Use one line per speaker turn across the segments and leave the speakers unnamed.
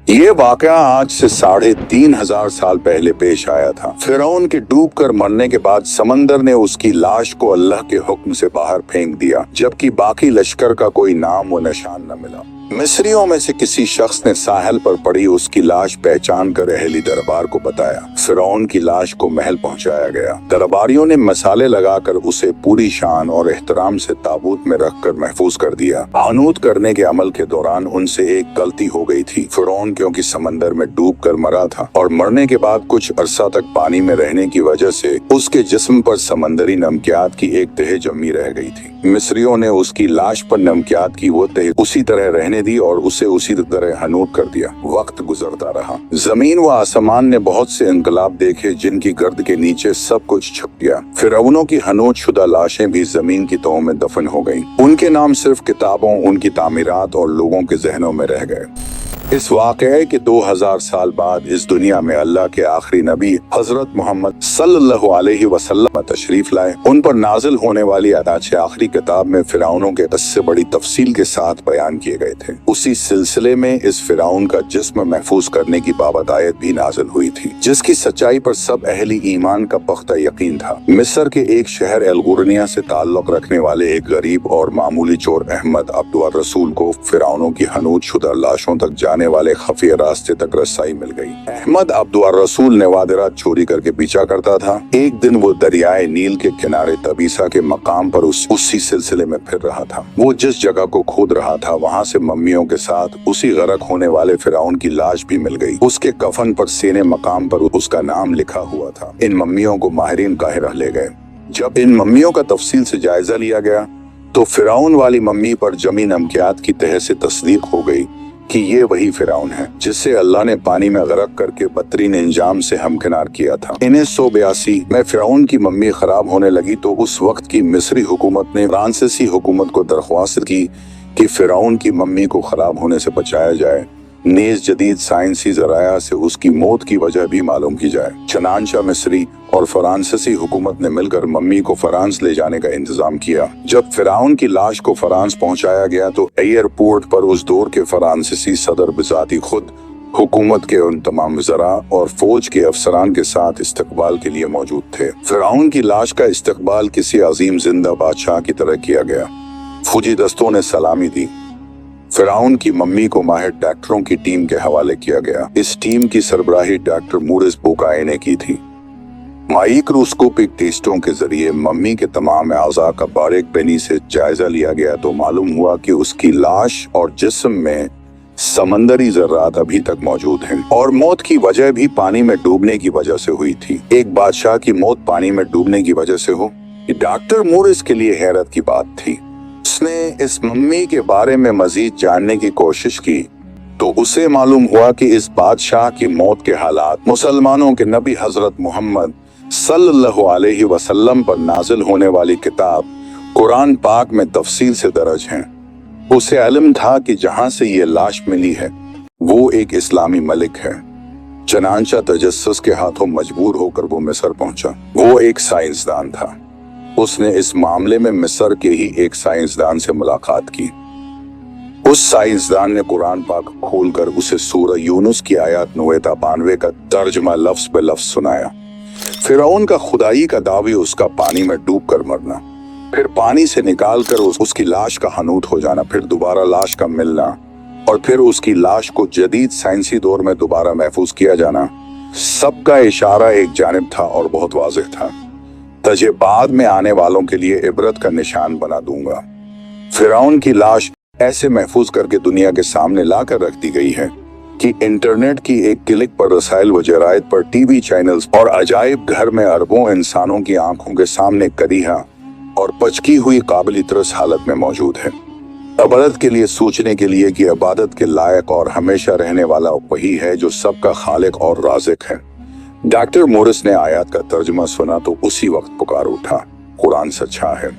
ये वाकया आज से 3,500 साल पहले पेश आया था। फिरौन के डूब कर मरने के बाद समंदर ने उसकी लाश को अल्लाह के हुक्म से बाहर फेंक दिया, जबकि बाकी लश्कर का कोई नाम व निशान न मिला। मिस्रियों में से किसी शख्स ने साहिल पर पड़ी उसकी लाश पहचान कर अहली दरबार को बताया। फिरौन की लाश को महल पहुंचाया गया। दरबारियों ने मसाले लगाकर उसे पूरी शान और एहतराम से ताबूत में रखकर महफूज कर दिया। हनूत करने के अमल के दौरान उनसे एक गलती हो गई थी। फिरौन क्योंकि समंदर में डूब कर मरा था और मरने के बाद कुछ अरसा तक पानी में रहने की वजह से उसके जिस्म पर समंदरी नमकियात की एक तह जमी रह गई थी। मिस्रियों ने उसकी लाश पर नमकियात की वो तह उसी तरह रहने दी और उसे उसी तरह हनूत कर दिया। वक्त गुजरता रहा। जमीन व आसमान ने बहुत से इनकलाब देखे, जिनकी गर्द के नीचे सब कुछ छप गया। फिरौनों की हनूत शुदा लाशें भी जमीन की तहों में दफन हो गईं। उनके नाम सिर्फ किताबों, उनकी तामीरात और लोगों के जहनों में रह गए। इस वाक़ये के 2000 साल बाद इस दुनिया में अल्लाह के आखिरी नबी हजरत मोहम्मद सल्लल्लाहु अलैहि वसल्लम तशरीफ लाए। उन पर नाजिल होने वाली अदाचे आखिरी किताब में फिरौनों के किस्से बड़ी तफसील के साथ बयान किए गए थे। उसी सिलसिले में इस फिरौन का जिस्म महफूज करने की बाबत आयत भी नाजिल हुई थी, जिसकी सच्चाई पर सब अहली ईमान का पख्ता यकीन था। मिस्र के एक शहर अलगुरनिया से ताल्लुक रखने वाले एक गरीब और मामूली चोर अहमद अब्दुल रसूल को फिरौनों की हनूत शुदा लाशों तक जाने वाले खुफिया रास्ते तक रसाई मिल गई। अहमद अब्दुल रसूल नवादिरात चोरी करके पीछा करता था। एक दिन वो दरियाए नील के किनारे तबीसा के मकाम पर उसी सिलसिले में फिर रहा था। वो जिस जगह को खोद रहा था वहाँ से मम्मियों के साथ उसी गरक होने वाले फिरौन की लाश भी मिल गई। उसके कफन पर सीने मकाम पर उसका नाम लिखा हुआ था। इन मम्मियों को माहिरीन काहिरा ले गए। जब इन मम्मियों का तफसील से जायजा लिया गया तो फिरौन वाली मम्मी पर जमी नमकियात की तह से तस्दीक हो गई कि ये वही फिरौन है जिससे अल्लाह ने पानी में गरक करके बदतरीन इंजाम से हमकिनार किया था। 1982 में फिरौन की मम्मी खराब होने लगी तो उस वक्त की मिस्री हुकूमत ने फ्रांसीसी हुकूमत को दरख्वास्त की कि फिरौन की मम्मी को खराब होने से बचाया जाए। नेज जदीद साइंसी जराया से उसकी मौत की वजह भी मालूम की जाए। चनांचा मिस्री और फ्रांसीसी हुकूमत ने मिलकर मम्मी को फ्रांस ले जाने का इंतजाम किया। जब फिरौन की लाश को फ्रांस पहुंचाया गया तो एयरपोर्ट पर उस दौर के फ्रांसीसी सदर बिजाती खुद हुकूमत के उन तमाम वज़रा और फौज के अफसरान के साथ इस्तकबाल के लिए मौजूद थे। फिरौन की लाश का इस्तकबाल किसी अजीम जिंदा बादशाह की तरह किया गया। फौजी दस्तों ने सलामी दी। फिरौन की मम्मी को माहिर डॉक्टरों की टीम के हवाले किया गया। इस टीम की सरबराही डॉक्टर मोरिस बोकाए ने की थी। माइक्रोस्कोपिक टेस्टों के जरिए मम्मी के तमाम आज़ा का बारीक बेनी से जायजा लिया गया तो मालूम हुआ कि उसकी लाश और जिस्म में समंदरी जर्रात अभी तक मौजूद हैं और मौत की वजह भी पानी में डूबने की वजह से हुई थी। एक बादशाह की मौत पानी में डूबने की वजह से हो, ये डॉक्टर मोरिस के लिए हैरत की बात थी। उसने इस मम्मी के बारे में मजीद जानने की कोशिश की तो उसे मालूम हुआ कि इस बादशाह की मौत के हालात मुसलमानों के नबी हजरत मोहम्मद सल्लल्लाहु अलैहि वसल्लम पर नाजिल होने वाली किताब कुरान पाक में तफसील से दर्ज हैं। उसे इल्म था कि जहां से ये लाश मिली है वो एक इस्लामी मलिक है। चनांचा तजस्सुस के हाथों मजबूर होकर वो मिस्र पहुंचा। वो एक साइंसदान था। उसने इस मामले में मिस्र के ही एक साइंसदान से मुलाकात की। उस साइंसदान ने कुरान पाक खोलकर उसे सूरह यूनुस की आयत 92 का तर्जमा लफ्ज पे लफ्ज सुनाया। फिरौन का खुदाई का दावी उसका पानी में डूब कर मरना, फिर पानी से निकाल कर उसकी लाश का हनूत हो जाना, फिर दोबारा लाश का मिलना और फिर उसकी लाश को जदीद साइंसी दौर में दोबारा महफूज किया जाना, सबका इशारा एक जानिब था और बहुत वाज़ेह था। तझे बाद में आने वालों के लिए इबरत का निशान बना दूंगा। फिरौन की लाश ऐसे महफूज करके दुनिया के सामने लाकर रख दी गई है कि इंटरनेट की एक क्लिक पर रसाइल व जरायद पर टीवी चैनल्स और अजायब घर में अरबों इंसानों की आंखों के सामने करीहा और पचकी हुई काबिल तरस हालत में मौजूद है। अबरत के लिए सोचने के लिए कि इबादत के लायक और हमेशा रहने वाला वही है जो सबका खालिक और राज़िक है। डॉक्टर मोरिस ने आयत का तर्जुमा सुना तो उसी वक्त पुकार उठा, कुरान सच्चा है।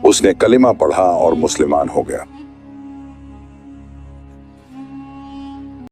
उसने कलिमा पढ़ा और मुसलमान हो गया।